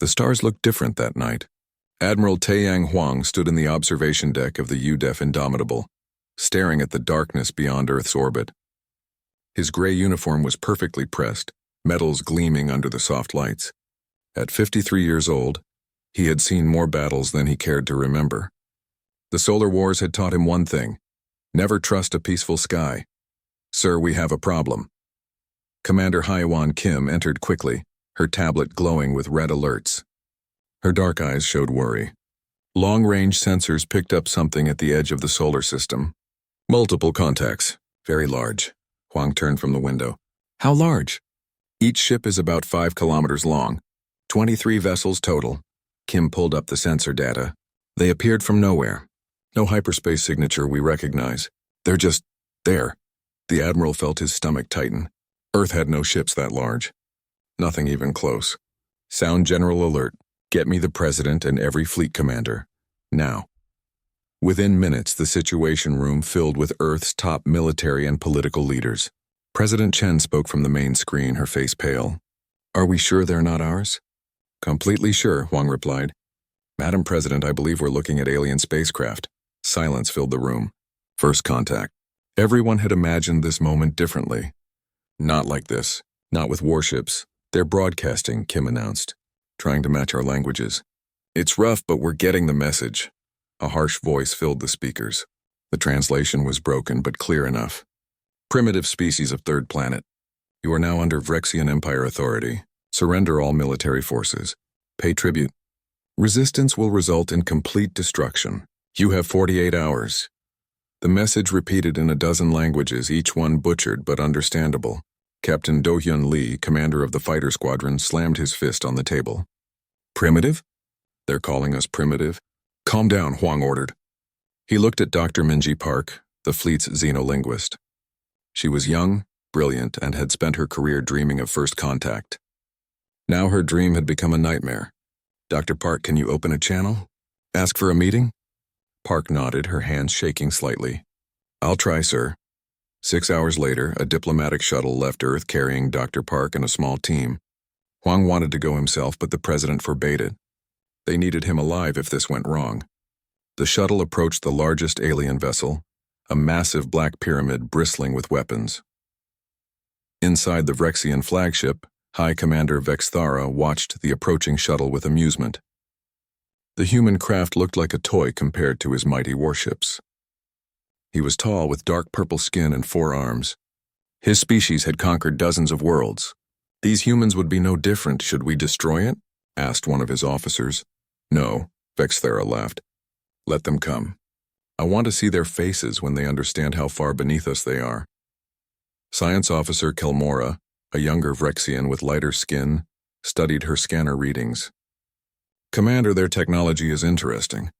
The stars looked different that night. Admiral Taiyang Huang stood in the observation deck of the UDEF Indomitable, staring at the darkness beyond Earth's orbit. His gray uniform was perfectly pressed, metals gleaming under the soft lights. At 53 years old, he had seen more battles than he cared to remember. The solar wars had taught him one thing: never trust a peaceful sky. "Sir, we have a problem." Commander Hyewan Kim entered quickly, her tablet glowing with red alerts. Her dark eyes showed worry. Long-range sensors picked up something at the edge of the solar system. "Multiple contacts, very large." Huang turned from the window. "How large?" "Each ship is about 5 kilometers long. 23 vessels total." Kim pulled up the sensor data. "They appeared from nowhere. No hyperspace signature we recognize. They're just there." The Admiral felt his stomach tighten. Earth had no ships that large. Nothing even close. "Sound general alert. Get me the President and every fleet commander. Now." Within minutes, the Situation Room filled with Earth's top military and political leaders. President Chen spoke from the main screen, her face pale. "Are we sure they're not ours?" "Completely sure," Huang replied. "Madam President, I believe we're looking at alien spacecraft." Silence filled the room. First contact. Everyone had imagined this moment differently. "Not like this. Not with warships. They're broadcasting," Kim announced, trying to match our languages. "It's rough, but we're getting the message." A harsh voice filled the speakers. The translation was broken but clear enough. "Primitive species of third planet. You are now under Vrexian Empire authority. Surrender all military forces. Pay tribute. Resistance will result in complete destruction. You have 48 hours. The message repeated in a dozen languages, each one butchered but understandable. Captain Do-hyun Lee, commander of the fighter squadron, slammed his fist on the table. "Primitive? They're calling us primitive?" "Calm down," Huang ordered. He looked at Dr. Minji Park, the fleet's xenolinguist. She was young, brilliant, and had spent her career dreaming of first contact. Now her dream had become a nightmare. "Dr. Park, can you open a channel? Ask for a meeting?" Park nodded, her hands shaking slightly. "I'll try, sir." 6 hours later, a diplomatic shuttle left Earth carrying Dr. Park and a small team. Huang wanted to go himself, but the president forbade it. They needed him alive if this went wrong. The shuttle approached the largest alien vessel, a massive black pyramid bristling with weapons. Inside the Vrexian flagship, High Commander Vexthara watched the approaching shuttle with amusement. The human craft looked like a toy compared to his mighty warships. He was tall with dark purple skin and 4 arms. His species had conquered dozens of worlds. "These humans would be no different should we destroy it?" asked one of his officers. "No," Vexthara laughed. "Let them come. I want to see their faces when they understand how far beneath us they are." Science Officer Kelmora, a younger Vrexian with lighter skin, studied her scanner readings. "Commander, their technology is interesting.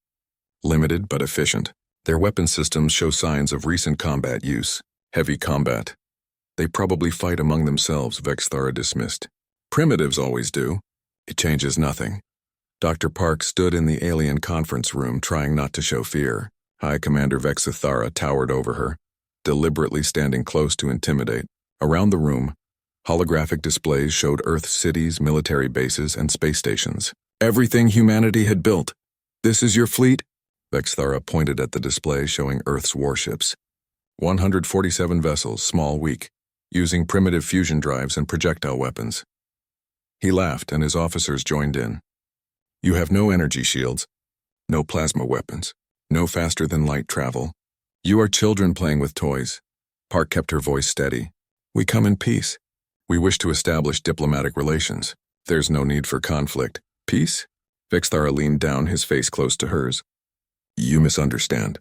Limited but efficient. Their weapon systems show signs of recent combat use. Heavy combat. They probably fight among themselves," Vexthara dismissed. "Primitives always do. It changes nothing." Dr. Park stood in the alien conference room, trying not to show fear. High Commander Vexthara towered over her, deliberately standing close to intimidate. Around the room, holographic displays showed Earth's cities, military bases, and space stations. "Everything humanity had built. This is your fleet?" Vexthara pointed at the display showing Earth's warships. 147 vessels, small, weak, using primitive fusion drives and projectile weapons. He laughed, and his officers joined in. "You have no energy shields, no plasma weapons, no faster-than-light travel. You are children playing with toys." Park kept her voice steady. "We come in peace. We wish to establish diplomatic relations. There's no need for conflict." "Peace?" Vexthara leaned down, his face close to hers. "You misunderstand.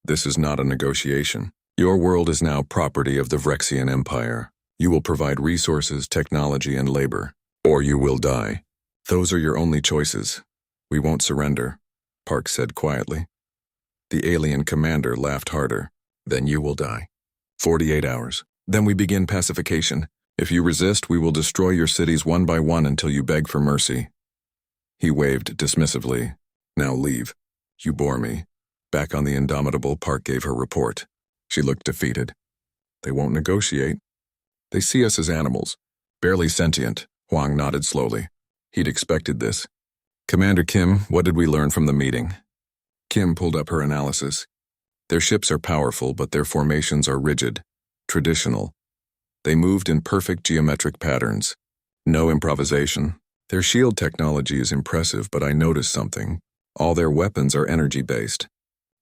This is not a negotiation. Your world is now property of the Vrexian Empire. You will provide resources, technology, and labor, or you will die. Those are your only choices. We won't surrender," Park said quietly. The alien commander laughed harder. "Then you will die. 48 hours. Then we begin pacification. If you resist, we will destroy your cities one by one until you beg for mercy." He waved dismissively. "Now leave. You bore me." Back on the Indomitable, Park gave her report. She looked defeated. "They won't negotiate. They see us as animals, barely sentient." Huang nodded slowly. He'd expected this. Commander Kim, what did we learn from the meeting? Kim pulled up her analysis. Their ships are powerful, but their formations are rigid, traditional. They moved in perfect geometric patterns. No improvisation. Their shield technology is impressive, but I noticed something. All their weapons are energy-based.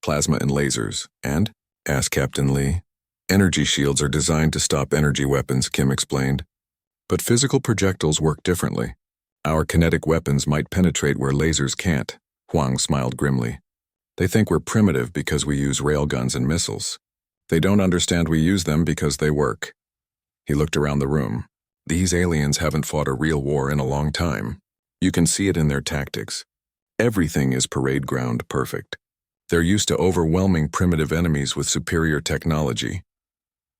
Plasma and lasers. And? Asked Captain Lee. Energy shields are designed to stop energy weapons, Kim explained. But physical projectiles work differently. Our kinetic weapons might penetrate where lasers can't. Huang smiled grimly. They think we're primitive because we use railguns and missiles. They don't understand we use them because they work. He looked around the room. These aliens haven't fought a real war in a long time. You can see it in their tactics. Everything is parade ground perfect. They're used to overwhelming primitive enemies with superior technology.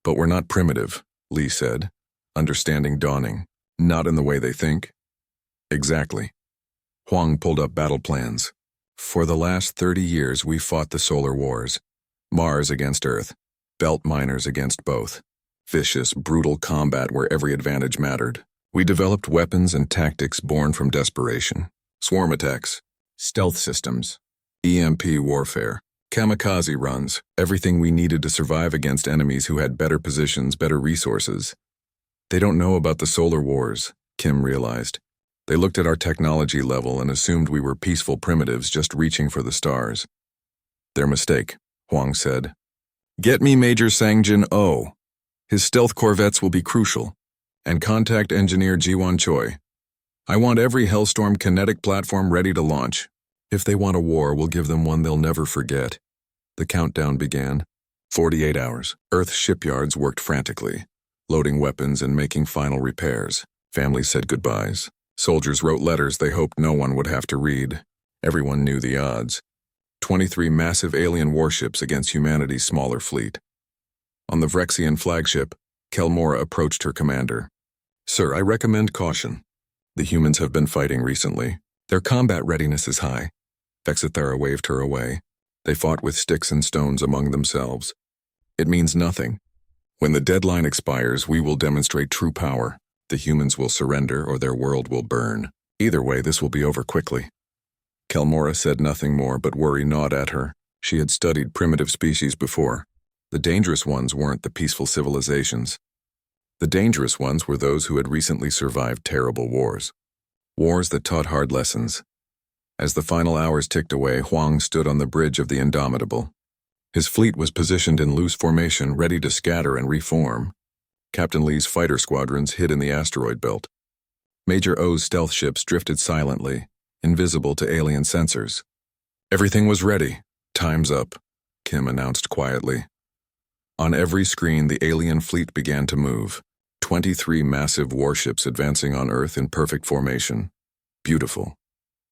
But we're not primitive, Lee said, understanding dawning. Not in the way they think. Exactly. Huang pulled up battle plans. For the last 30 years, we fought the solar wars. Mars against Earth. Belt miners against both. Vicious, brutal combat where every advantage mattered. We developed weapons and tactics born from desperation. Swarm attacks. Stealth systems. EMP warfare. Kamikaze runs. Everything we needed to survive against enemies who had better positions, better resources. They don't know about the solar wars, Kim realized. They looked at our technology level and assumed we were peaceful primitives just reaching for the stars. Their mistake, Huang said. Get me Major Sang-Jin Oh. His stealth corvettes will be crucial. And contact engineer Jiwan Choi. I want every Hellstorm kinetic platform ready to launch. If they want a war, we'll give them one they'll never forget. The countdown began. 48 hours. Earth's shipyards worked frantically, loading weapons and making final repairs. Families said goodbyes. Soldiers wrote letters they hoped no one would have to read. Everyone knew the odds. 23 massive alien warships against humanity's smaller fleet. On the Vrexian flagship, Kelmora approached her commander. Sir, I recommend caution. The humans have been fighting recently. Their combat readiness is high. Vexithera waved her away. They fought with sticks and stones among themselves. It means nothing. When the deadline expires, we will demonstrate true power. The humans will surrender or their world will burn. Either way, this will be over quickly. Kelmora said nothing more, but worry gnawed at her. She had studied primitive species before. The dangerous ones weren't the peaceful civilizations. The dangerous ones were those who had recently survived terrible wars. Wars that taught hard lessons. As the final hours ticked away, Huang stood on the bridge of the Indomitable. His fleet was positioned in loose formation, ready to scatter and reform. Captain Lee's fighter squadrons hid in the asteroid belt. Major O's stealth ships drifted silently, invisible to alien sensors. Everything was ready. Time's up, Kim announced quietly. On every screen, the alien fleet began to move. 23 massive warships advancing on Earth in perfect formation. Beautiful.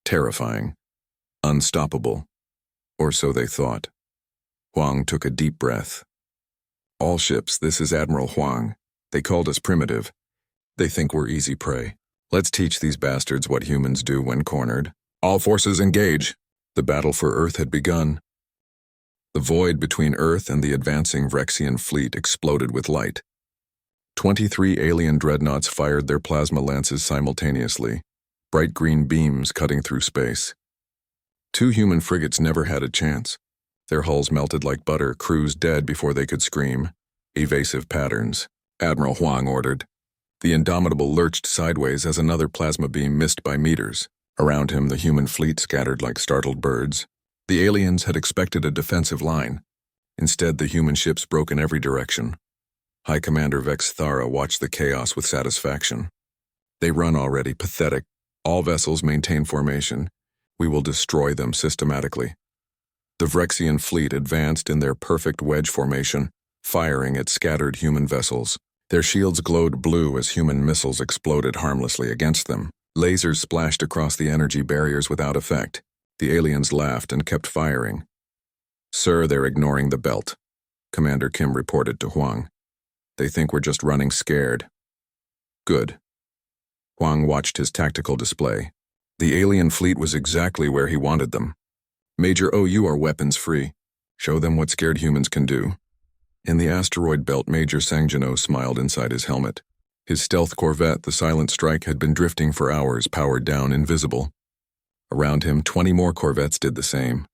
Terrifying. Unstoppable. Or so they thought. Huang took a deep breath. All ships, this is Admiral Huang. They called us primitive. They think we're easy prey. Let's teach these bastards what humans do when cornered. All forces engage. The battle for Earth had begun. The void between Earth and the advancing Vrexian fleet exploded with light. 23 alien dreadnoughts fired their plasma lances simultaneously, bright green beams cutting through space. 2 human frigates never had a chance. Their hulls melted like butter, crews dead before they could scream. Evasive patterns, Admiral Huang ordered. The Indomitable lurched sideways as another plasma beam missed by meters. Around him, the human fleet scattered like startled birds. The aliens had expected a defensive line. Instead, the human ships broke in every direction. High Commander Vexithera watched the chaos with satisfaction. They run already, pathetic. All vessels maintain formation. We will destroy them systematically. The Vrexian fleet advanced in their perfect wedge formation, firing at scattered human vessels. Their shields glowed blue as human missiles exploded harmlessly against them. Lasers splashed across the energy barriers without effect. The aliens laughed and kept firing. Sir, they're ignoring the belt, Commander Kim reported to Huang. They think we're just running scared. Good. Huang watched his tactical display. The alien fleet was exactly where he wanted them. Major O, you are weapons free. Show them what scared humans can do. In the asteroid belt, Major Sang-Jin smiled inside his helmet. His stealth corvette, the Silent Strike, had been drifting for hours, powered down, invisible. Around him, 20 more corvettes did the same.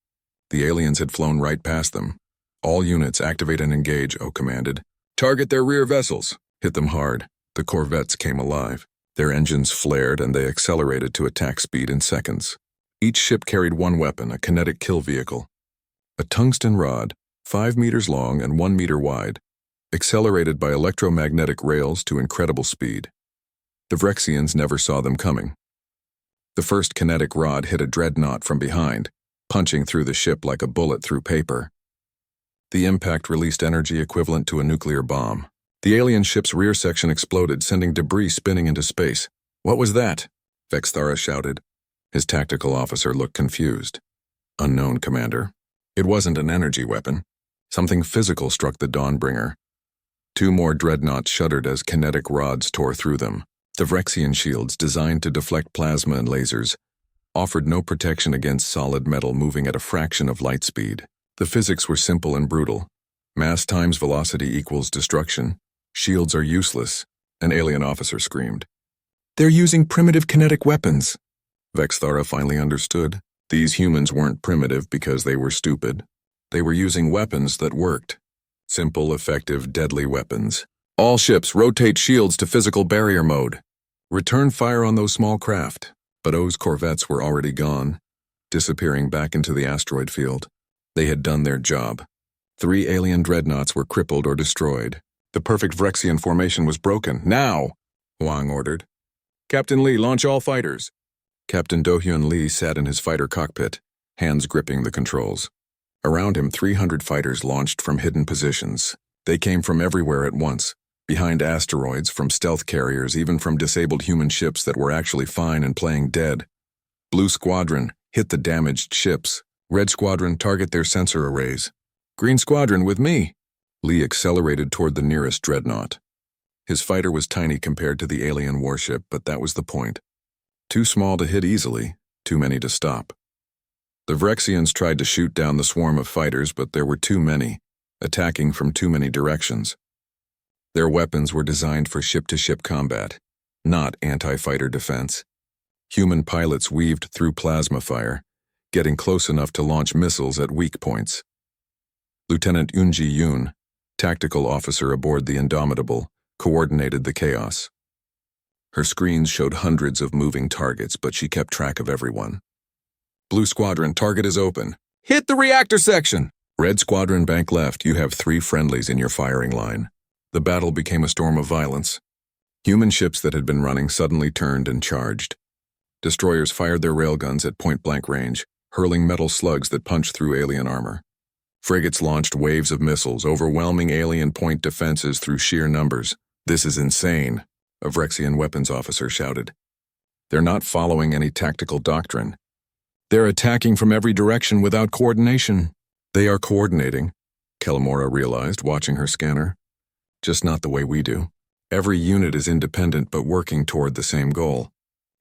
The aliens had flown right past them. All units, activate and engage, O commanded. Target their rear vessels. Hit them hard. The corvettes came alive. Their engines flared and they accelerated to attack speed in seconds. Each ship carried one weapon, a kinetic kill vehicle. A tungsten rod, 5 meters long and 1 meter wide, accelerated by electromagnetic rails to incredible speed. The Vrexians never saw them coming. The first kinetic rod hit a dreadnought from behind, punching through the ship like a bullet through paper. The impact released energy equivalent to a nuclear bomb. The alien ship's rear section exploded, sending debris spinning into space. What was that? Vexthara shouted. His tactical officer looked confused. Unknown, Commander. It wasn't an energy weapon. Something physical struck the Dawnbringer. 2 more dreadnoughts shuddered as kinetic rods tore through them. The Vrexian shields, designed to deflect plasma and lasers, offered no protection against solid metal moving at a fraction of light speed. The physics were simple and brutal. Mass times velocity equals destruction. Shields are useless, an alien officer screamed. They're using primitive kinetic weapons. Vexthara finally understood. These humans weren't primitive because they were stupid. They were using weapons that worked. Simple, effective, deadly weapons. All ships, rotate shields to physical barrier mode. Return fire on those small craft. But O's corvettes were already gone, disappearing back into the asteroid field. They had done their job. 3 alien dreadnoughts were crippled or destroyed. The perfect Vrexian formation was broken. Now! Huang ordered. Captain Lee, launch all fighters. Captain Do-Hyun Lee sat in his fighter cockpit, hands gripping the controls. Around him, 300 fighters launched from hidden positions. They came from everywhere at once, behind asteroids, from stealth carriers, even from disabled human ships that were actually fine and playing dead. Blue Squadron, hit the damaged ships. Red Squadron, target their sensor arrays. Green Squadron, with me. Lee accelerated toward the nearest dreadnought. His fighter was tiny compared to the alien warship, but that was the point. Too small to hit easily, too many to stop. The Vrexians tried to shoot down the swarm of fighters, but there were too many, attacking from too many directions. Their weapons were designed for ship-to-ship combat, not anti-fighter defense. Human pilots weaved through plasma fire, getting close enough to launch missiles at weak points. Lieutenant Yoon-ji Yoon, tactical officer aboard the Indomitable, coordinated the chaos. Her screens showed hundreds of moving targets, but she kept track of everyone. Blue Squadron, target is open. Hit the reactor section! Red Squadron, bank left. You have 3 friendlies in your firing line. The battle became a storm of violence. Human ships that had been running suddenly turned and charged. Destroyers fired their railguns at point-blank range, hurling metal slugs that punched through alien armor. Frigates launched waves of missiles, overwhelming alien point defenses through sheer numbers. This is insane, a Vrexian weapons officer shouted. They're not following any tactical doctrine. They're attacking from every direction without coordination. They are coordinating, Kellamora realized, watching her scanner. Just not the way we do. Every unit is independent but working toward the same goal.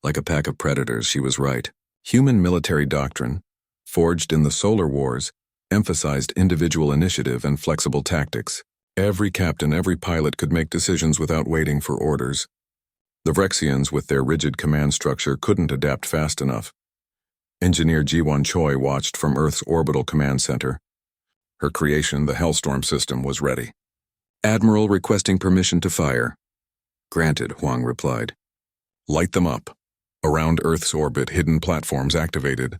Like a pack of predators, she was right. Human military doctrine, forged in the Solar Wars, emphasized individual initiative and flexible tactics. Every captain, every pilot could make decisions without waiting for orders. The Vrexians, with their rigid command structure, couldn't adapt fast enough. Engineer Ji-Won Choi watched from Earth's orbital command center. Her creation, the Hellstorm system, was ready. Admiral requesting permission to fire. Granted, Huang replied. Light them up. Around Earth's orbit, hidden platforms activated.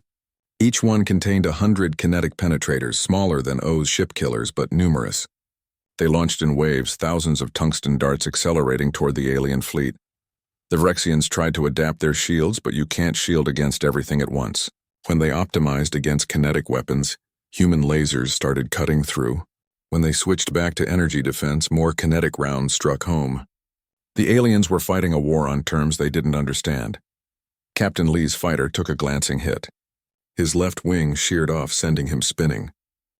Each one contained 100 kinetic penetrators, smaller than O's ship killers, but numerous. They launched in waves, thousands of tungsten darts accelerating toward the alien fleet. The Vrexians tried to adapt their shields, but you can't shield against everything at once. When they optimized against kinetic weapons, human lasers started cutting through. When they switched back to energy defense, more kinetic rounds struck home. The aliens were fighting a war on terms they didn't understand. Captain Lee's fighter took a glancing hit. His left wing sheared off, sending him spinning.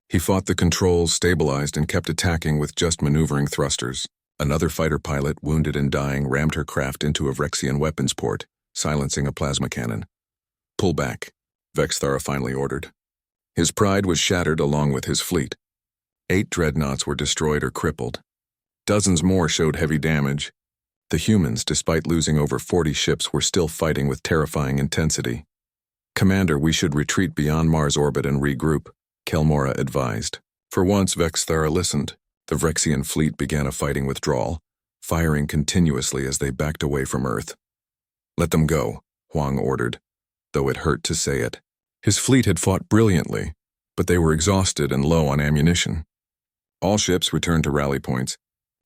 He fought the controls, stabilized, and kept attacking with just maneuvering thrusters. Another fighter pilot, wounded and dying, rammed her craft into a Vrexian weapons port, silencing a plasma cannon. Pull back, Vexthara finally ordered. His pride was shattered along with his fleet. 8 dreadnoughts were destroyed or crippled. Dozens more showed heavy damage. The humans, despite losing over 40 ships, were still fighting with terrifying intensity. "Commander, we should retreat beyond Mars orbit and regroup," Kelmora advised. For once, Vexthara listened. The Vrexian fleet began a fighting withdrawal, firing continuously as they backed away from Earth. "Let them go," Huang ordered, though it hurt to say it. His fleet had fought brilliantly, but they were exhausted and low on ammunition. All ships returned to rally points.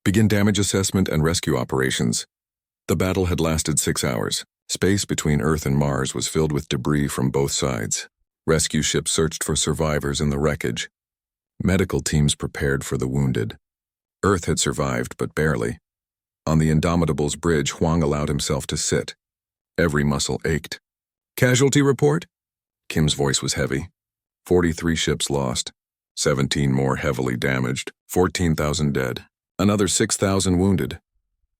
Begin damage assessment and rescue operations. The battle had lasted 6 hours. Space between Earth and Mars was filled with debris from both sides. Rescue ships searched for survivors in the wreckage. Medical teams prepared for the wounded. Earth had survived, but barely. On the Indomitable's bridge, Huang allowed himself to sit. Every muscle ached. "Casualty report?" Kim's voice was heavy. 43 ships lost. 17 more heavily damaged. 14,000 dead. Another 6,000 wounded.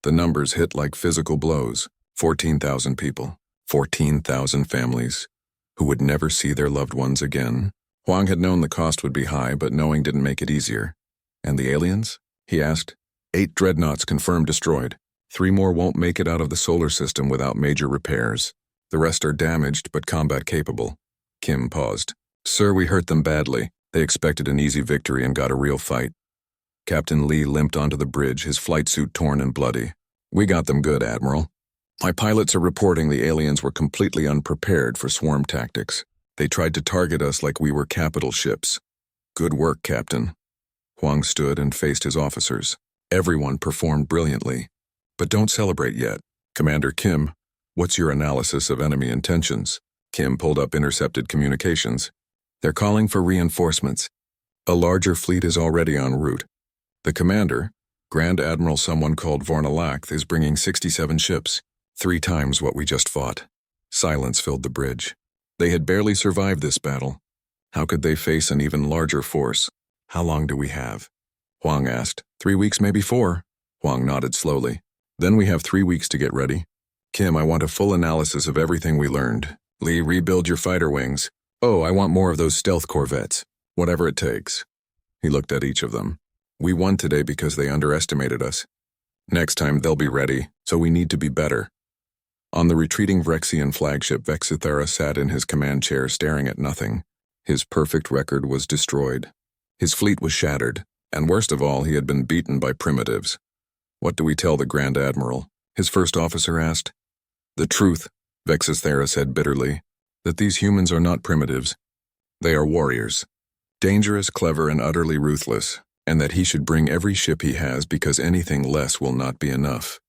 The numbers hit like physical blows. 14,000 people. 14,000 families who would never see their loved ones again. Huang had known the cost would be high, but knowing didn't make it easier. "And the aliens?" he asked. 8 dreadnoughts confirmed destroyed. 3 more won't make it out of the solar system without major repairs. The rest are damaged but combat capable. Kim paused. "Sir, we hurt them badly. They expected an easy victory and got a real fight." Captain Lee limped onto the bridge, his flight suit torn and bloody. "We got them good, Admiral. My pilots are reporting the aliens were completely unprepared for swarm tactics. They tried to target us like we were capital ships." "Good work, Captain." Huang stood and faced his officers. "Everyone performed brilliantly. But don't celebrate yet. Commander Kim, what's your analysis of enemy intentions?" Kim pulled up intercepted communications. "They're calling for reinforcements. A larger fleet is already en route. The commander, Grand Admiral someone called Vornalak, is bringing 67 ships, 3 times what we just fought." Silence filled the bridge. They had barely survived this battle. How could they face an even larger force? "How long do we have?" Huang asked. 3 weeks, maybe 4. Huang nodded slowly. "Then we have 3 weeks to get ready. Kim, I want a full analysis of everything we learned. Lee, rebuild your fighter wings. Oh, I want more of those stealth corvettes. Whatever it takes." He looked at each of them. "We won today because they underestimated us. Next time they'll be ready, so we need to be better." On the retreating Vrexian flagship, Vexithara sat in his command chair staring at nothing. His perfect record was destroyed. His fleet was shattered, and worst of all, he had been beaten by primitives. "What do we tell the Grand Admiral?" his first officer asked. "The truth," Vexithara said bitterly, "that these humans are not primitives. They are warriors. Dangerous, clever, and utterly ruthless. And that he should bring every ship he has because anything less will not be enough."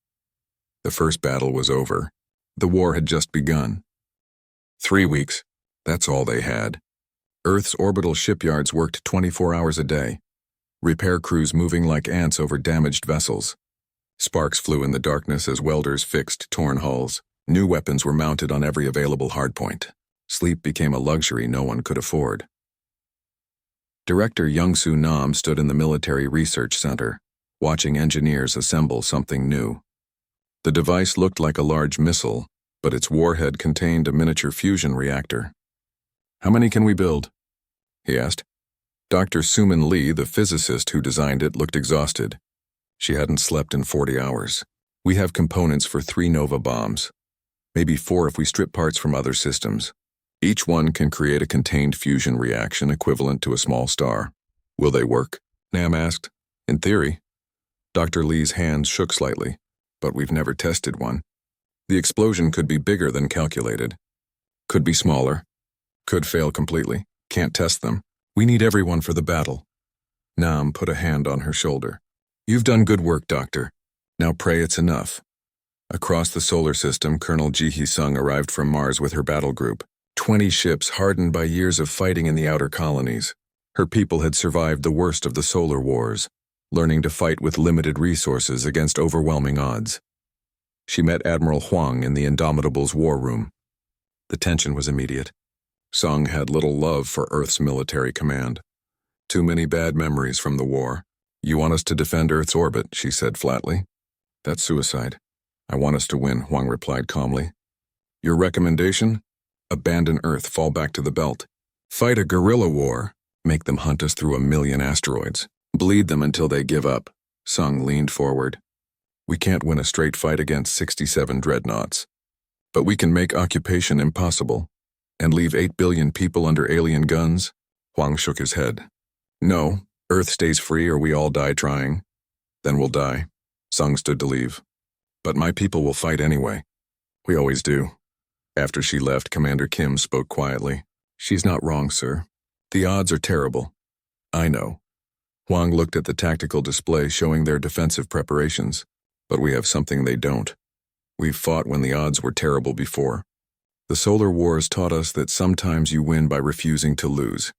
The first battle was over. The war had just begun. 3 weeks. That's all they had. Earth's orbital shipyards worked 24 hours a day. Repair crews moving like ants over damaged vessels. Sparks flew in the darkness as welders fixed torn hulls. New weapons were mounted on every available hardpoint. Sleep became a luxury no one could afford. Director Young-Soo Nam stood in the Military Research Center, watching engineers assemble something new. The device looked like a large missile, but its warhead contained a miniature fusion reactor. "How many can we build?" he asked. Dr. Suman Lee, the physicist who designed it, looked exhausted. She hadn't slept in 40 hours. "We have components for 3 Nova bombs. Maybe 4 if we strip parts from other systems. Each one can create a contained fusion reaction equivalent to a small star." "Will they work?" Nam asked. "In theory." Dr. Lee's hands shook slightly. "But we've never tested one. The explosion could be bigger than calculated. Could be smaller. Could fail completely. Can't test them. We need everyone for the battle." Nam put a hand on her shoulder. "You've done good work, Doctor. Now pray it's enough." Across the solar system, Colonel Ji Hee-sung arrived from Mars with her battle group. 20 ships hardened by years of fighting in the outer colonies. Her people had survived the worst of the solar wars, learning to fight with limited resources against overwhelming odds. She met Admiral Huang in the Indomitable's war room. The tension was immediate. Sung had little love for Earth's military command. "Too many bad memories from the war. You want us to defend Earth's orbit," she said flatly. "That's suicide. I want us to win," Huang replied calmly. "Your recommendation? Abandon Earth, fall back to the belt. Fight a guerrilla war. Make them hunt us through 1 million asteroids. Bleed them until they give up." Sung leaned forward. We can't win a straight fight against 67 dreadnoughts. But we can make occupation impossible and leave 8 billion people under alien guns? Huang shook his head. No, Earth stays free or we all die trying. Then we'll die. Sung stood to leave. But my people will fight anyway. We always do. After she left, Commander Kim spoke quietly. She's not wrong, sir. The odds are terrible. I know. Huang looked at the tactical display showing their defensive preparations. But we have something they don't. We've fought when the odds were terrible before. The Solar Wars taught us that sometimes you win by refusing to lose.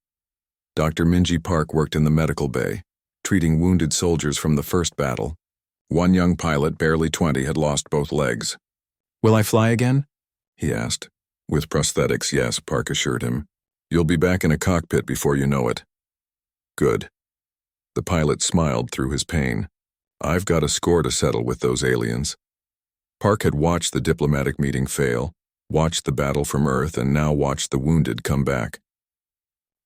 Dr. Minji Park worked in the medical bay, treating wounded soldiers from the first battle. One young pilot, barely 20, had lost both legs. Will I fly again? He asked. With prosthetics, yes, Park assured him. You'll be back in a cockpit before you know it. Good. The pilot smiled through his pain. I've got a score to settle with those aliens. Park had watched the diplomatic meeting fail, watched the battle from Earth, and now watched the wounded come back.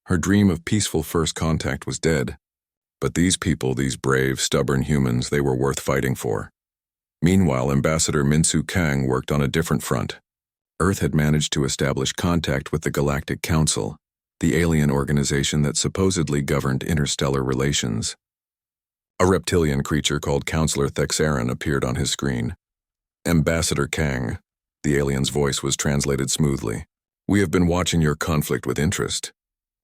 Her dream of peaceful first contact was dead. But these people, these brave, stubborn humans, they were worth fighting for. Meanwhile, Ambassador Minsu Kang worked on a different front. Earth had managed to establish contact with the Galactic Council, the alien organization that supposedly governed interstellar relations. A reptilian creature called Counselor Thexarin appeared on his screen. Ambassador Kang, the alien's voice was translated smoothly. We have been watching your conflict with interest.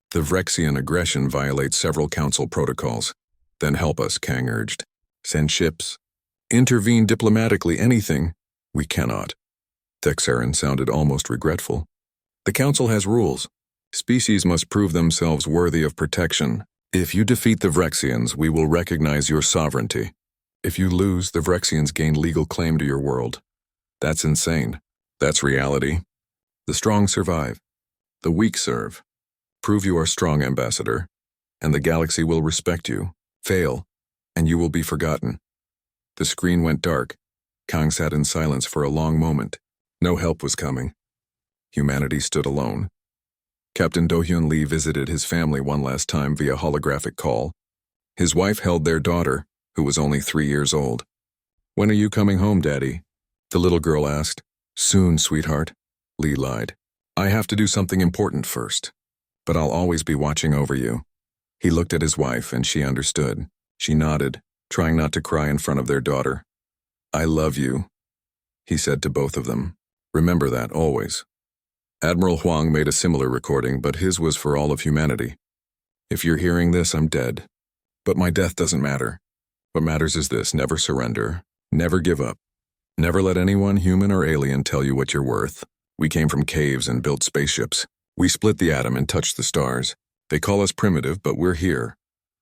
The Vrexian aggression violates several council protocols. Then help us, Kang urged. Send ships. Intervene diplomatically, anything. We cannot. Thexarin sounded almost regretful. The council has rules. Species must prove themselves worthy of protection. If you defeat the Vrexians, we will recognize your sovereignty. If you lose, the Vrexians gain legal claim to your world. That's insane. That's reality. The strong survive. The weak serve. Prove you are strong, Ambassador, and the galaxy will respect you. Fail, and you will be forgotten. The screen went dark. Kang sat in silence for a long moment. No help was coming. Humanity stood alone. Captain Do-hyun Lee visited his family one last time via holographic call. His wife held their daughter, who was only 3 years old. When are you coming home, Daddy? The little girl asked. Soon, sweetheart. Lee lied. I have to do something important first. But I'll always be watching over you. He looked at his wife, and she understood. She nodded, trying not to cry in front of their daughter. I love you, he said to both of them. Remember that, always. Admiral Huang made a similar recording, but his was for all of humanity. If you're hearing this, I'm dead. But my death doesn't matter. What matters is this: never surrender, never give up. Never let anyone, human or alien, tell you what you're worth. We came from caves and built spaceships. We split the atom and touched the stars. They call us primitive, but we're here,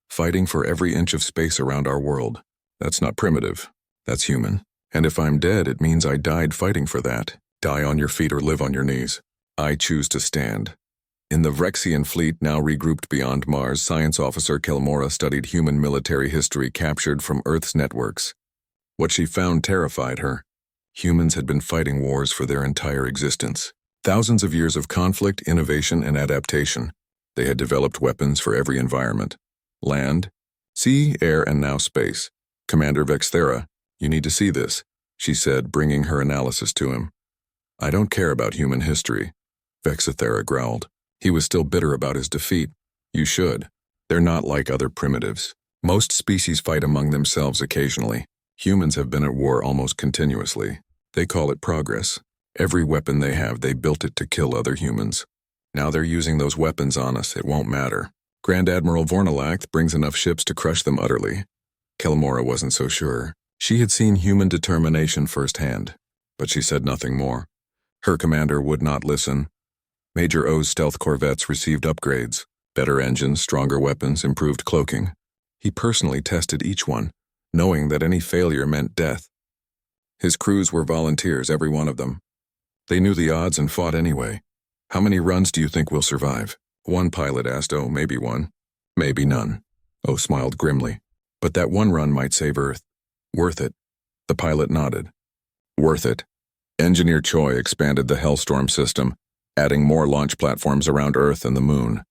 fighting for every inch of space around our world. That's not primitive. That's human. And if I'm dead, it means I died fighting for that. Die on your feet or live on your knees. I choose to stand. In the Vrexian fleet, now regrouped beyond Mars, Science Officer Kelmora studied human military history captured from Earth's networks. What she found terrified her. Humans had been fighting wars for their entire existence. Thousands of years of conflict, innovation, and adaptation. They had developed weapons for every environment. Land, sea, air, and now space. Commander Vexthera, you need to see this, she said, bringing her analysis to him. I don't care about human history, Vexthera growled. He was still bitter about his defeat. You should. They're not like other primitives. Most species fight among themselves occasionally. Humans have been at war almost continuously. They call it progress. Every weapon they have, they built it to kill other humans. Now they're using those weapons on us, it won't matter. Grand Admiral Vornalath brings enough ships to crush them utterly. Kelmora wasn't so sure. She had seen human determination firsthand, but she said nothing more. Her commander would not listen. Major O's stealth corvettes received upgrades, better engines, stronger weapons, improved cloaking. He personally tested each one, knowing that any failure meant death. His crews were volunteers, every one of them. They knew the odds and fought anyway. How many runs do you think we'll survive? One pilot asked O, maybe one. Maybe none. O smiled grimly. But that one run might save Earth. Worth it. The pilot nodded. Worth it. Engineer Choi expanded the Hellstorm system, adding more launch platforms around Earth and the Moon.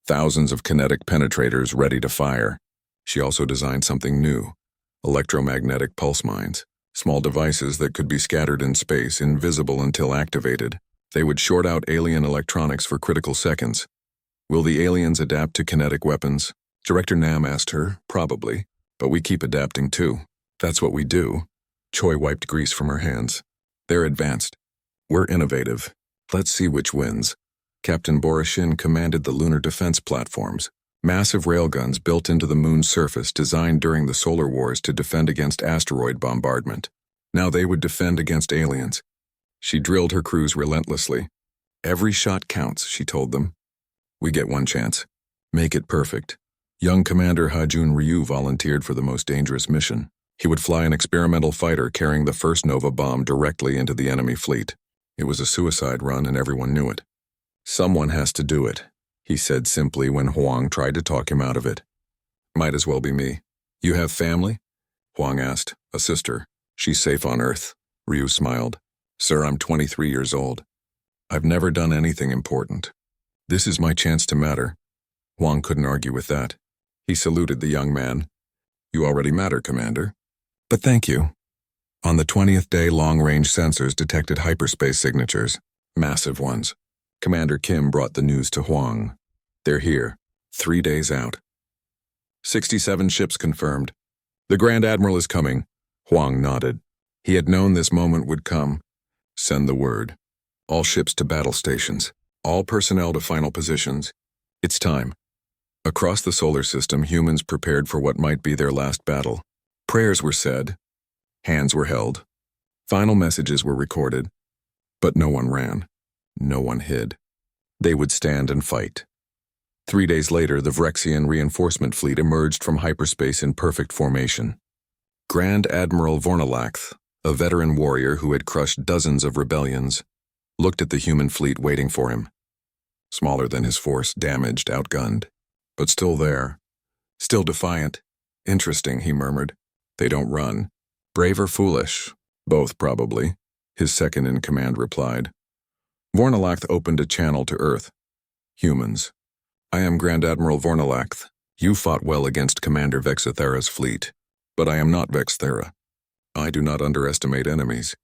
Thousands of kinetic penetrators ready to fire. She also designed something new, electromagnetic pulse mines. Small devices that could be scattered in space, invisible until activated. They would short out alien electronics for critical seconds. Will the aliens adapt to kinetic weapons? Director Nam asked her, probably. But we keep adapting too. That's what we do. Choi wiped grease from her hands. They're advanced. We're innovative. Let's see which wins. Captain Borishin commanded the lunar defense platforms, massive railguns built into the moon's surface designed during the solar wars to defend against asteroid bombardment. Now they would defend against aliens. She drilled her crews relentlessly. Every shot counts, she told them. We get one chance. Make it perfect. Young Commander Hajun Ryu volunteered for the most dangerous mission. He would fly an experimental fighter carrying the first Nova bomb directly into the enemy fleet. It was a suicide run and everyone knew it. Someone has to do it, he said simply when Huang tried to talk him out of it. Might as well be me. You have family? Huang asked. A sister. She's safe on Earth. Ryu smiled. Sir, I'm 23 years old. I've never done anything important. This is my chance to matter. Huang couldn't argue with that. He saluted the young man. You already matter, Commander. But thank you. On the 20th day, long-range sensors detected hyperspace signatures, massive ones. Commander Kim brought the news to Huang. They're here, 3 days out. 67 ships confirmed. The Grand Admiral is coming. Huang nodded. He had known this moment would come. Send the word. All ships to battle stations. All personnel to final positions. It's time. Across the solar system, humans prepared for what might be their last battle. Prayers were said. Hands were held. Final messages were recorded. But no one ran. No one hid. They would stand and fight. 3 days later, the Vrexian reinforcement fleet emerged from hyperspace in perfect formation. Grand Admiral Vornalath, a veteran warrior who had crushed dozens of rebellions, looked at the human fleet waiting for him. Smaller than his force, damaged, outgunned, but still there. Still defiant. Interesting, he murmured. They don't run. Brave or foolish? Both, probably, his second-in-command replied. Vornalath opened a channel to Earth. Humans. I am Grand Admiral Vornalath. You fought well against Commander Vexathera's fleet, but I am not Vexathera. I do not underestimate enemies.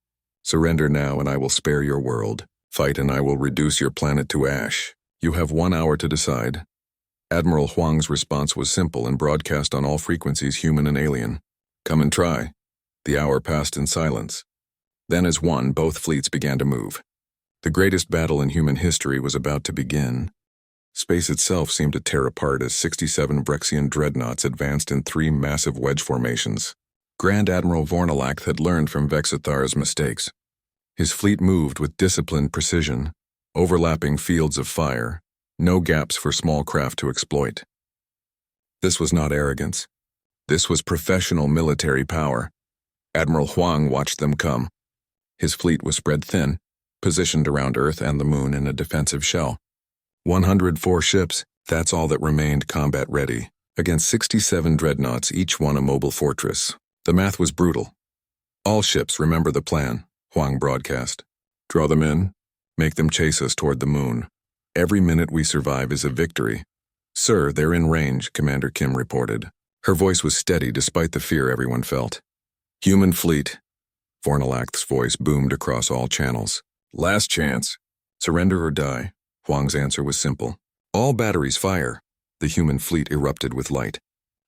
Surrender now and I will spare your world. Fight and I will reduce your planet to ash. You have 1 hour to decide. Admiral Huang's response was simple and broadcast on all frequencies, human and alien. Come and try. The hour passed in silence. Then as one, both fleets began to move. The greatest battle in human history was about to begin. Space itself seemed to tear apart as 67 Vrexian dreadnoughts advanced in 3 massive wedge formations. Grand Admiral Vornalath had learned from Vexathara's mistakes. His fleet moved with disciplined precision, overlapping fields of fire, no gaps for small craft to exploit. This was not arrogance. This was professional military power. Admiral Huang watched them come. His fleet was spread thin, positioned around Earth and the Moon in a defensive shell. 104 ships, that's all that remained combat-ready, against 67 dreadnoughts, each one a mobile fortress. The math was brutal. All ships remember the plan, Huang broadcast. Draw them in, make them chase us toward the Moon. Every minute we survive is a victory. Sir, they're in range, Commander Kim reported. Her voice was steady despite the fear everyone felt. Human fleet. Vornalath's voice boomed across all channels. Last chance. Surrender or die. Huang's answer was simple. All batteries fire. The human fleet erupted with light.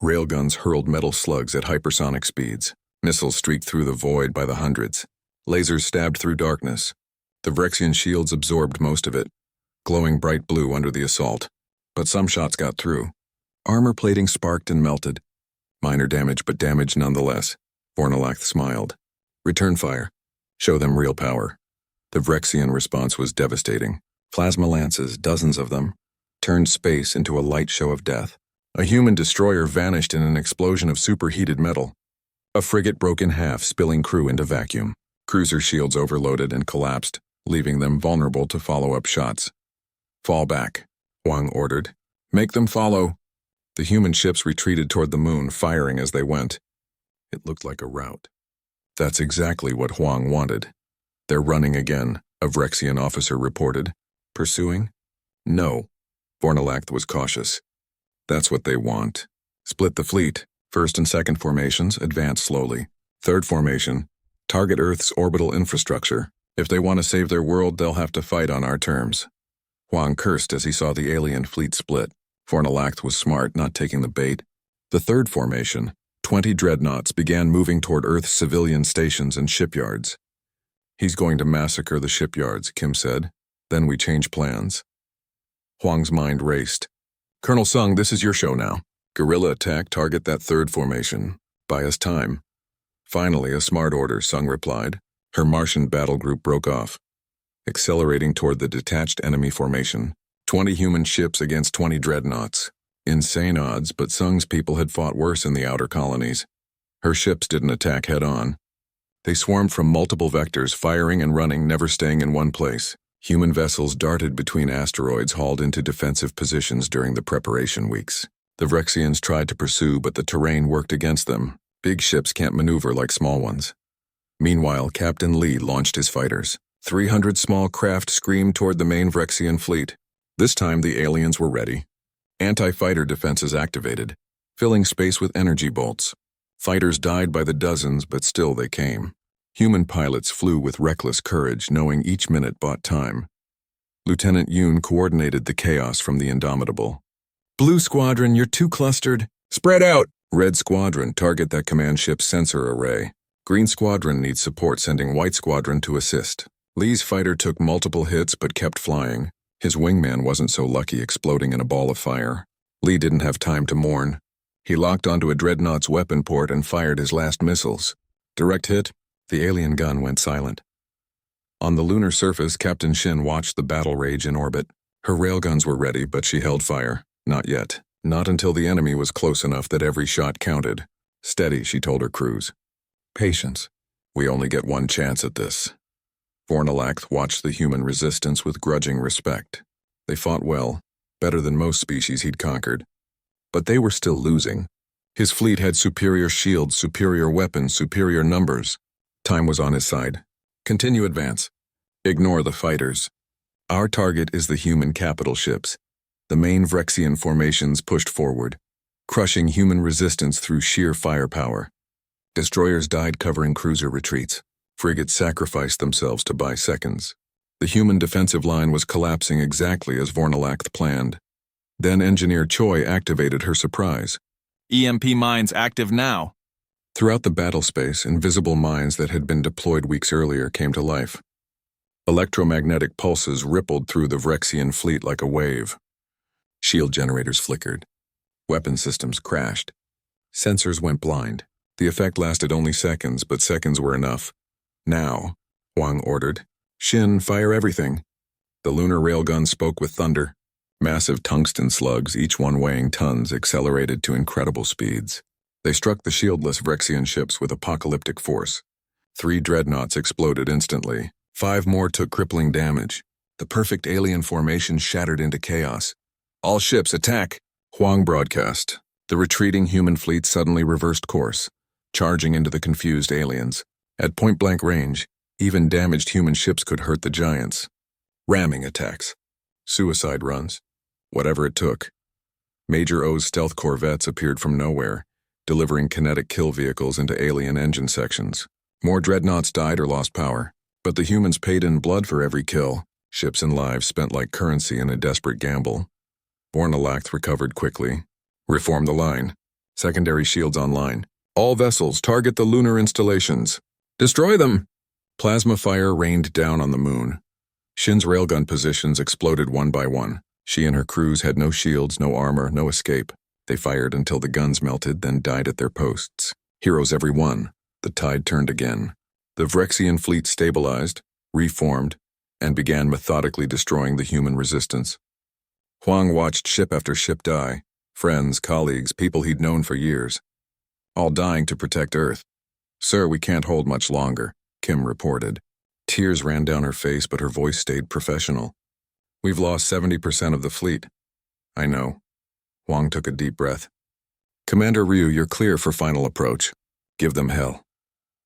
Railguns hurled metal slugs at hypersonic speeds. Missiles streaked through the void by the hundreds. Lasers stabbed through darkness. The Vrexian shields absorbed most of it, glowing bright blue under the assault. But some shots got through. Armor plating sparked and melted. Minor damage, but damage nonetheless. Vornalath smiled. Return fire. Show them real power. The Vrexian response was devastating. Plasma lances, dozens of them, turned space into a light show of death. A human destroyer vanished in an explosion of superheated metal. A frigate broke in half, spilling crew into vacuum. Cruiser shields overloaded and collapsed, leaving them vulnerable to follow-up shots. Fall back, Huang ordered. Make them follow. The human ships retreated toward the Moon, firing as they went. It looked like a rout. That's exactly what Huang wanted. They're running again, a Vrexian officer reported. Pursuing? No. Vornalath was cautious. That's what they want. Split the fleet. First and second formations, advance slowly. Third formation, Target Earth's orbital infrastructure. If they want to save their world, they'll have to fight on our terms. Huang cursed as he saw the alien fleet split. Fornalact was smart, not taking the bait. The third formation, 20 dreadnoughts, began moving toward Earth's civilian stations and shipyards. He's going to massacre the shipyards, Kim said. Then we change plans. Huang's mind raced. Colonel Sung, this is your show now. Guerrilla attack, target that third formation. Buy us time. Finally, a smart order, Sung replied. Her Martian battle group broke off, accelerating toward the detached enemy formation. 20 human ships against 20 dreadnoughts. Insane odds, but Sung's people had fought worse in the outer colonies. Her ships didn't attack head-on. They swarmed from multiple vectors, firing and running, never staying in one place. Human vessels darted between asteroids hauled into defensive positions during the preparation weeks. The Vrexians tried to pursue, but the terrain worked against them. Big ships can't maneuver like small ones. Meanwhile, Captain Lee launched his fighters. 300 small craft screamed toward the main Vrexian fleet. This time, the aliens were ready. Anti-fighter defenses activated, filling space with energy bolts. Fighters died by the dozens, but still they came. Human pilots flew with reckless courage, knowing each minute bought time. Lieutenant Yoon coordinated the chaos from the Indomitable. Blue Squadron, you're too clustered. Spread out! Red Squadron, target that command ship's sensor array. Green Squadron needs support, sending White Squadron to assist. Lee's fighter took multiple hits but kept flying. His wingman wasn't so lucky, exploding in a ball of fire. Lee didn't have time to mourn. He locked onto a dreadnought's weapon port and fired his last missiles. Direct hit, the alien gun went silent. On the lunar surface, Captain Shin watched the battle rage in orbit. Her railguns were ready, but she held fire. Not yet. Not until the enemy was close enough that every shot counted. Steady, she told her crews. Patience. We only get one chance at this. Fornalact watched the human resistance with grudging respect. They fought well, better than most species he'd conquered. But they were still losing. His fleet had superior shields, superior weapons, superior numbers. Time was on his side. Continue advance. Ignore the fighters. Our target is the human capital ships. The main Vrexian formations pushed forward, crushing human resistance through sheer firepower. Destroyers died covering cruiser retreats. Frigates sacrificed themselves to buy seconds. The human defensive line was collapsing exactly as Fornalact planned. Then Engineer Choi activated her surprise. EMP mines active now. Throughout the battle space, invisible mines that had been deployed weeks earlier came to life. Electromagnetic pulses rippled through the Vrexian fleet like a wave. Shield generators flickered. Weapon systems crashed. Sensors went blind. The effect lasted only seconds, but seconds were enough. Now, Huang ordered. Shin, fire everything. The lunar railgun spoke with thunder. Massive tungsten slugs, each one weighing tons, accelerated to incredible speeds. They struck the shieldless Vrexian ships with apocalyptic force. 3 dreadnoughts exploded instantly. 5 more took crippling damage. The perfect alien formation shattered into chaos. All ships, attack! Huang broadcast. The retreating human fleet suddenly reversed course, charging into the confused aliens. At point-blank range, even damaged human ships could hurt the giants. Ramming attacks. Suicide runs. Whatever it took. Major O's stealth corvettes appeared from nowhere, delivering kinetic kill vehicles into alien engine sections. More dreadnoughts died or lost power, but the humans paid in blood for every kill. Ships and lives spent like currency in a desperate gamble. Fornalact recovered quickly. Reform the line. Secondary shields online. All vessels target the lunar installations. Destroy them! Plasma fire rained down on the moon. Shin's railgun positions exploded one by one. She and her crews had no shields, no armor, no escape. They fired until the guns melted, then died at their posts. Heroes every one. The tide turned again. The Vrexian fleet stabilized, reformed, and began methodically destroying the human resistance. Huang watched ship after ship die. Friends, colleagues, people he'd known for years. All dying to protect Earth. Sir, we can't hold much longer, Kim reported. Tears ran down her face, but her voice stayed professional. We've lost 70% of the fleet. I know. Huang took a deep breath. Commander Ryu, you're clear for final approach. Give them hell.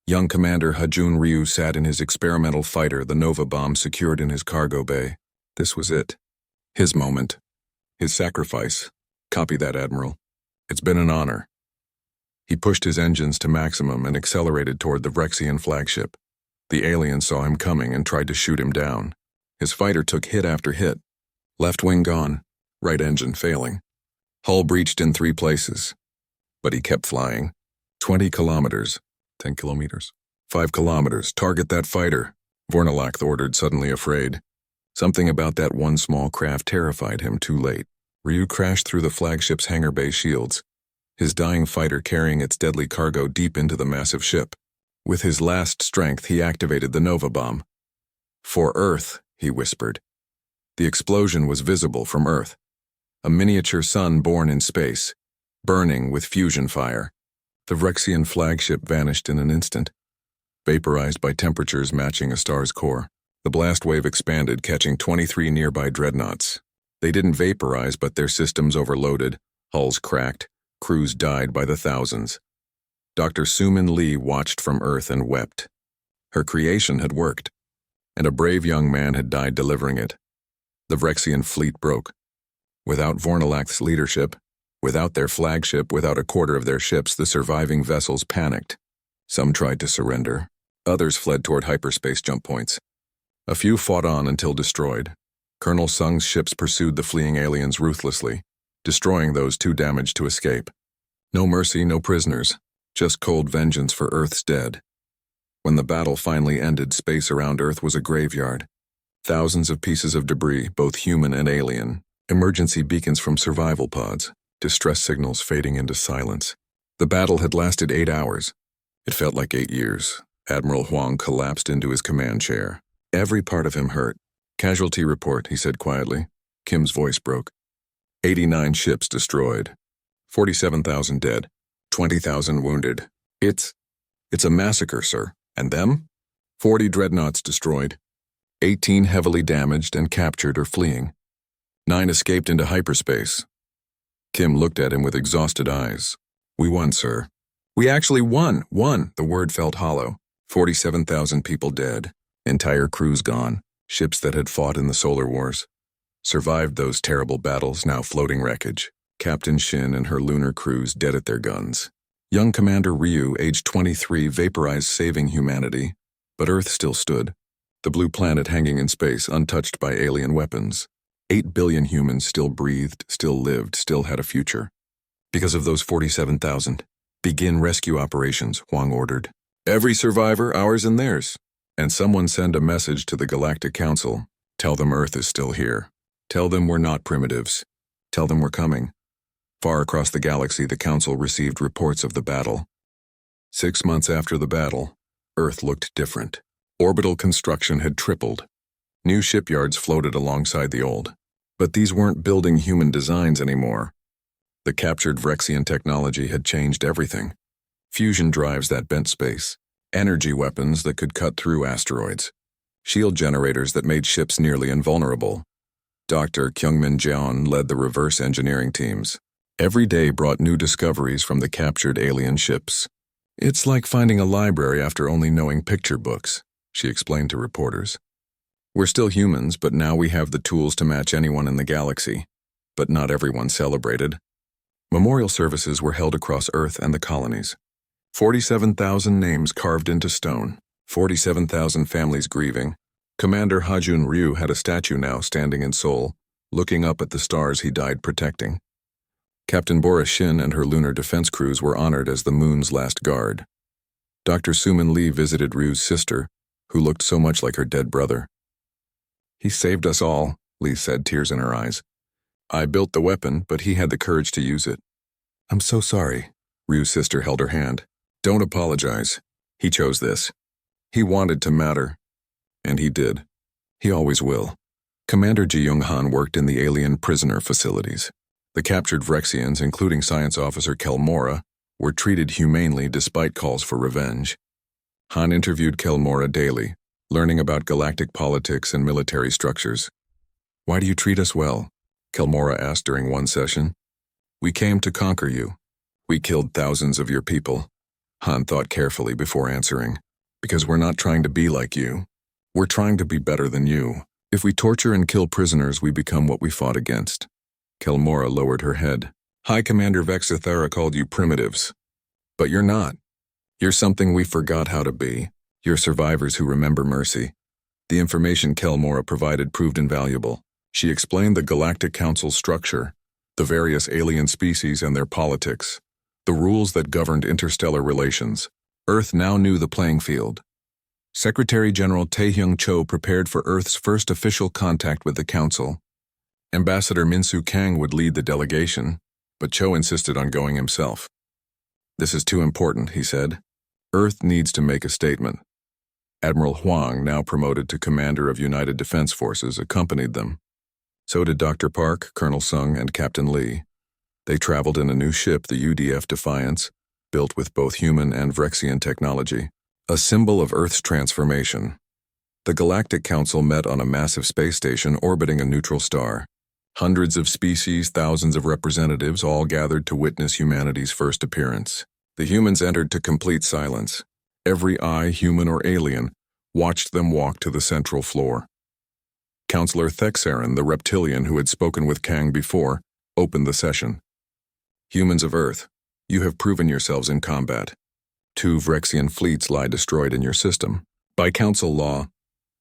Young Commander Hajun Ryu sat in his experimental fighter, the Nova bomb secured in his cargo bay. This was it. His moment. His sacrifice. Copy that, Admiral. It's been an honor. He pushed his engines to maximum and accelerated toward the Vrexian flagship. The alien saw him coming and tried to shoot him down. His fighter took hit after hit. Left wing gone, right engine failing. Hull breached in 3 places. But he kept flying. 20 kilometers. 10 kilometers. 5 kilometers. Target that fighter, Vornalak ordered, suddenly afraid. Something about that one small craft terrified him too late. Ryu crashed through the flagship's hangar bay shields, his dying fighter carrying its deadly cargo deep into the massive ship. With his last strength, he activated the Nova Bomb. "For Earth," he whispered. The explosion was visible from Earth. A miniature sun born in space, burning with fusion fire. The Vrexian flagship vanished in an instant, vaporized by temperatures matching a star's core. The blast wave expanded, catching 23 nearby dreadnoughts. They didn't vaporize, but their systems overloaded, hulls cracked, crews died by the thousands. Dr. Sumin Lee watched from Earth and wept. Her creation had worked, and a brave young man had died delivering it. The Vrexian fleet broke. Without Vornalak's leadership, without their flagship, without a quarter of their ships, the surviving vessels panicked. Some tried to surrender. Others fled toward hyperspace jump points. A few fought on until destroyed. Colonel Sung's ships pursued the fleeing aliens ruthlessly, destroying those too damaged to escape. No mercy, no prisoners, just cold vengeance for Earth's dead. When the battle finally ended, space around Earth was a graveyard. Thousands of pieces of debris, both human and alien, emergency beacons from survival pods, distress signals fading into silence. The battle had lasted 8 hours. It felt like 8 years. Admiral Huang collapsed into his command chair. Every part of him hurt. "Casualty report," he said quietly. Kim's voice broke. 89 ships destroyed. 47,000 dead. 20,000 wounded. It's a massacre, sir. And them? 40 dreadnoughts destroyed. 18 heavily damaged and captured or fleeing. 9 escaped into hyperspace. Kim looked at him with exhausted eyes. "We won, sir." "We actually won. The word felt hollow. 47,000 people dead. Entire crews gone. Ships that had fought in the solar wars. Survived those terrible battles, now floating wreckage. Captain Shin and her lunar crews dead at their guns. Young Commander Ryu, age 23, vaporized, saving humanity. But Earth still stood. The blue planet hanging in space, untouched by alien weapons. 8 billion humans still breathed, still lived, still had a future. Because of those 47,000, begin rescue operations, Huang ordered. "Every survivor, ours and theirs. And someone send a message to the Galactic Council. Tell them Earth is still here. Tell them we're not primitives. Tell them we're coming." Far across the galaxy, the Council received reports of the battle. 6 months after the battle, Earth looked different. Orbital construction had tripled. New shipyards floated alongside the old. But these weren't building human designs anymore. The captured Vrexian technology had changed everything. Fusion drives that bent space. Energy weapons that could cut through asteroids. Shield generators that made ships nearly invulnerable. Dr. Kyungmin Jeon led the reverse engineering teams. Every day brought new discoveries from the captured alien ships. "It's like finding a library after only knowing picture books," she explained to reporters. "We're still humans, but now we have the tools to match anyone in the galaxy." But not everyone celebrated. Memorial services were held across Earth and the colonies. 47,000 names carved into stone. 47,000 families grieving. Commander Hajun Ryu had a statue now standing in Seoul, looking up at the stars he died protecting. Captain Bora Shin and her lunar defense crews were honored as the moon's last guard. Dr. Sumin Lee visited Ryu's sister, who looked so much like her dead brother. "He saved us all," Lee said, tears in her eyes. "I built the weapon, but he had the courage to use it." "I'm so sorry." Ryu's sister held her hand. "Don't apologize. He chose this. He wanted to matter. And he did. He always will." Commander Ji Young-han worked in the alien prisoner facilities. The captured Vrexians, including Science Officer Kelmora, were treated humanely despite calls for revenge. Han interviewed Kelmora daily, learning about galactic politics and military structures. "Why do you treat us well?" Kelmora asked during one session. "We came to conquer you. We killed thousands of your people." Han thought carefully before answering. "Because we're not trying to be like you. We're trying to be better than you. If we torture and kill prisoners, we become what we fought against." Kelmora lowered her head. "High Commander Vexithera called you primitives. But you're not. You're something we forgot how to be. You're survivors who remember mercy. The information Kelmora provided proved invaluable. She explained the Galactic Council's structure, the various alien species and their politics, the rules that governed interstellar relations. Earth now knew the playing field. Secretary General Taehyung Cho prepared for Earth's first official contact with the Council. Ambassador Minsu Kang would lead the delegation, but Cho insisted on going himself. "This is too important," he said. "Earth needs to make a statement." Admiral Huang, now promoted to Commander of United Defense Forces, accompanied them. So did Dr. Park, Colonel Sung, and Captain Lee. They traveled in a new ship, the UDF Defiance, built with both human and Vrexian technology, a symbol of Earth's transformation. The Galactic Council met on a massive space station orbiting a neutral star. Hundreds of species, thousands of representatives, all gathered to witness humanity's first appearance. The humans entered to complete silence. Every eye, human or alien, watched them walk to the central floor. Counselor Thexarin, the reptilian who had spoken with Kang before, opened the session. "Humans of Earth, you have proven yourselves in combat. 2 Vrexian fleets lie destroyed in your system. By Council law,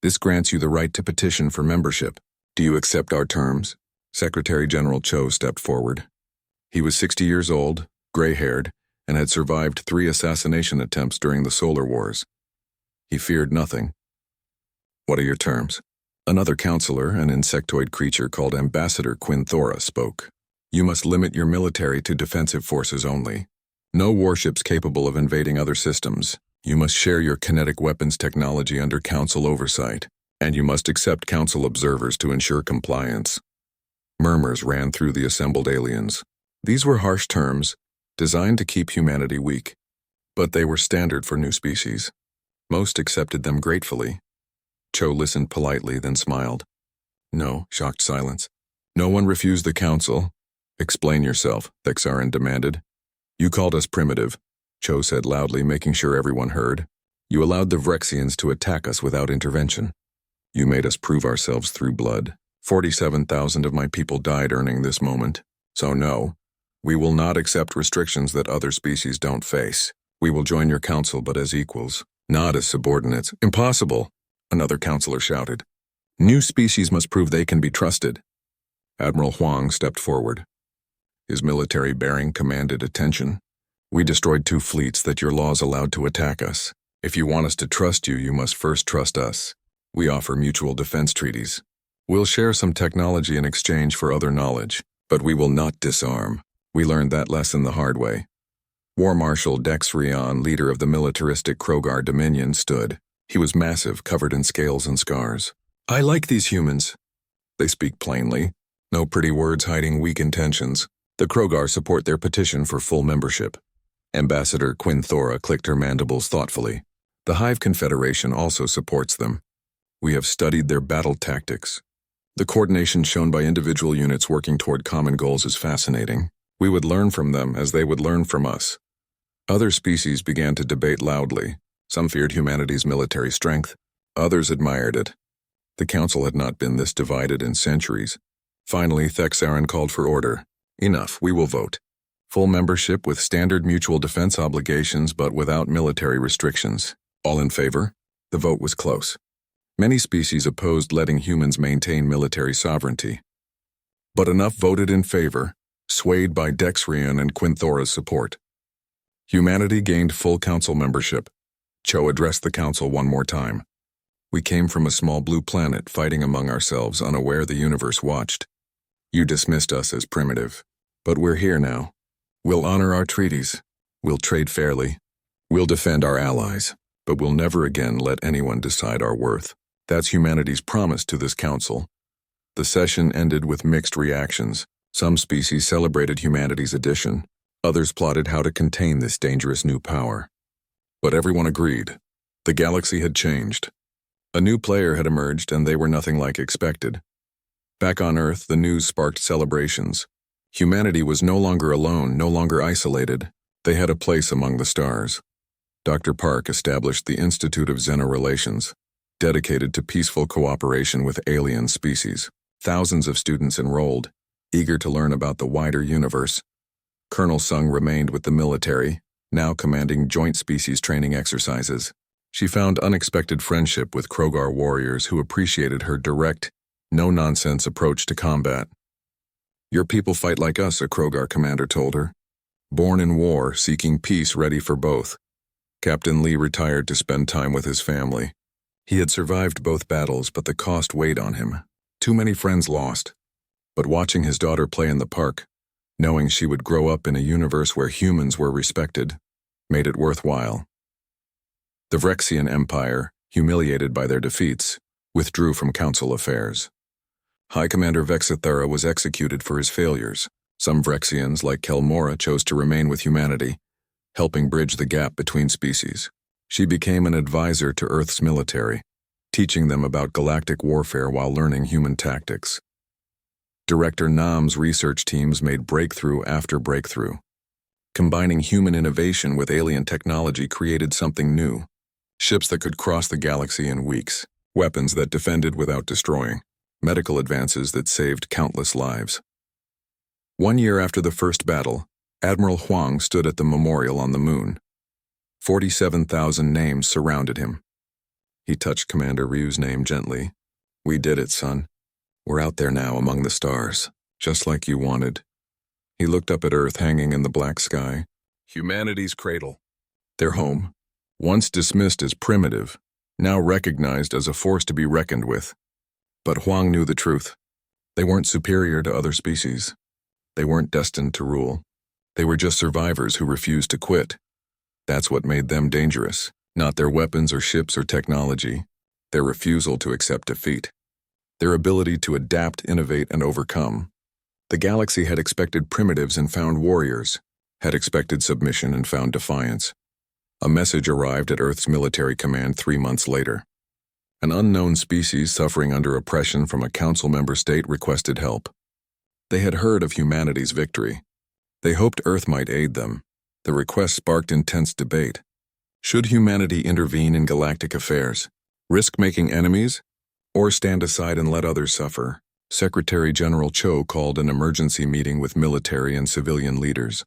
this grants you the right to petition for membership. Do you accept our terms?" Secretary General Cho stepped forward. He was 60 years old, gray-haired, and had survived 3 assassination attempts during the Solar Wars. He feared nothing. "What are your terms?" Another counselor, an insectoid creature called Ambassador Quinthora, spoke. "You must limit your military to defensive forces only. No warships capable of invading other systems. You must share your kinetic weapons technology under Council oversight, and you must accept Council observers to ensure compliance." Murmurs ran through the assembled aliens. These were harsh terms, designed to keep humanity weak, but they were standard for new species. Most accepted them gratefully. Cho listened politely, then smiled. "No," shocked silence. "No one refused the Council." "Explain yourself," Thexarin demanded. "You called us primitive," Cho said loudly, making sure everyone heard. "You allowed the Vrexians to attack us without intervention. You made us prove ourselves through blood. 47,000 of my people died earning this moment. So no, we will not accept restrictions that other species don't face. We will join your Council, but as equals, not as subordinates." "Impossible," another counselor shouted. "New species must prove they can be trusted." Admiral Huang stepped forward. His military bearing commanded attention. "We destroyed 2 fleets that your laws allowed to attack us. If you want us to trust you, you must first trust us. We offer mutual defense treaties. We'll share some technology in exchange for other knowledge, but we will not disarm. We learned that lesson the hard way." War Marshal Dex Rion, leader of the militaristic Krogar Dominion, stood. He was massive, covered in scales and scars. "I like these humans. They speak plainly. No pretty words hiding weak intentions. The Krogar support their petition for full membership." Ambassador Quinthora clicked her mandibles thoughtfully. "The Hive Confederation also supports them. We have studied their battle tactics. The coordination shown by individual units working toward common goals is fascinating. We would learn from them as they would learn from us." Other species began to debate loudly. Some feared humanity's military strength. Others admired it. The Council had not been this divided in centuries. Finally, Thexarin called for order. "Enough, we will vote. Full membership with standard mutual defense obligations but without military restrictions. All in favor?" The vote was close. Many species opposed letting humans maintain military sovereignty. But enough voted in favor, swayed by Dexrian and Quinthora's support. Humanity gained full Council membership. Cho addressed the Council one more time. "We came from a small blue planet, fighting among ourselves, unaware the universe watched. You dismissed us as primitive. But we're here now. We'll honor our treaties. We'll trade fairly. We'll defend our allies. But we'll never again let anyone decide our worth." That's humanity's promise to this Council. The session ended with mixed reactions. Some species celebrated humanity's addition. Others plotted how to contain this dangerous new power. But everyone agreed. The galaxy had changed. A new player had emerged, and they were nothing like expected. Back on Earth, the news sparked celebrations. Humanity was no longer alone, no longer isolated. They had a place among the stars. Dr. Park established the Institute of Xenorelations, dedicated to peaceful cooperation with alien species. Thousands of students enrolled, eager to learn about the wider universe. Colonel Sung remained with the military, now commanding joint species training exercises. She found unexpected friendship with Krogar warriors who appreciated her direct, no-nonsense approach to combat. "Your people fight like us," a Krogar commander told her. "Born in war, seeking peace, ready for both." Captain Lee retired to spend time with his family. He had survived both battles, but the cost weighed on him. Too many friends lost. But watching his daughter play in the park, knowing she would grow up in a universe where humans were respected, made it worthwhile. The Vrexian Empire, humiliated by their defeats, withdrew from council affairs. High Commander Vexithera was executed for his failures. Some Vrexians, like Kelmora, chose to remain with humanity, helping bridge the gap between species. She became an advisor to Earth's military, teaching them about galactic warfare while learning human tactics. Director Nam's research teams made breakthrough after breakthrough. Combining human innovation with alien technology created something new. Ships that could cross the galaxy in weeks, weapons that defended without destroying, medical advances that saved countless lives. 1 year after the first battle, Admiral Huang stood at the memorial on the moon. 47,000 names surrounded him. He touched Commander Ryu's name gently. "We did it, son. We're out there now among the stars, just like you wanted." He looked up at Earth hanging in the black sky. Humanity's cradle. Their home. Once dismissed as primitive, now recognized as a force to be reckoned with. But Huang knew the truth. They weren't superior to other species. They weren't destined to rule. They were just survivors who refused to quit. That's what made them dangerous, not their weapons or ships or technology, their refusal to accept defeat. Their ability to adapt, innovate, and overcome. The galaxy had expected primitives and found warriors, had expected submission and found defiance. A message arrived at Earth's military command 3 months later. An unknown species suffering under oppression from a council member state requested help. They had heard of humanity's victory. They hoped Earth might aid them. The request sparked intense debate. Should humanity intervene in galactic affairs, risk making enemies, or stand aside and let others suffer? Secretary General Cho called an emergency meeting with military and civilian leaders.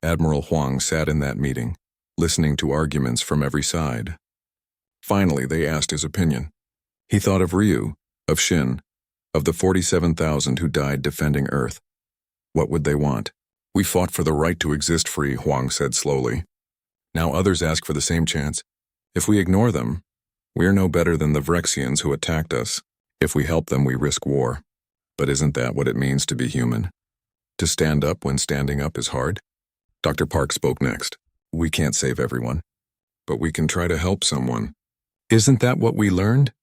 Admiral Huang sat in that meeting, listening to arguments from every side. Finally, they asked his opinion. He thought of Ryu, of Shin, of the 47,000 who died defending Earth. What would they want? "We fought for the right to exist free," Huang said slowly. "Now others ask for the same chance. If we ignore them, we're no better than the Vrexians who attacked us. If we help them, we risk war. But isn't that what it means to be human? To stand up when standing up is hard?" Dr. Park spoke next. "We can't save everyone, but we can try to help someone. Isn't that what we learned?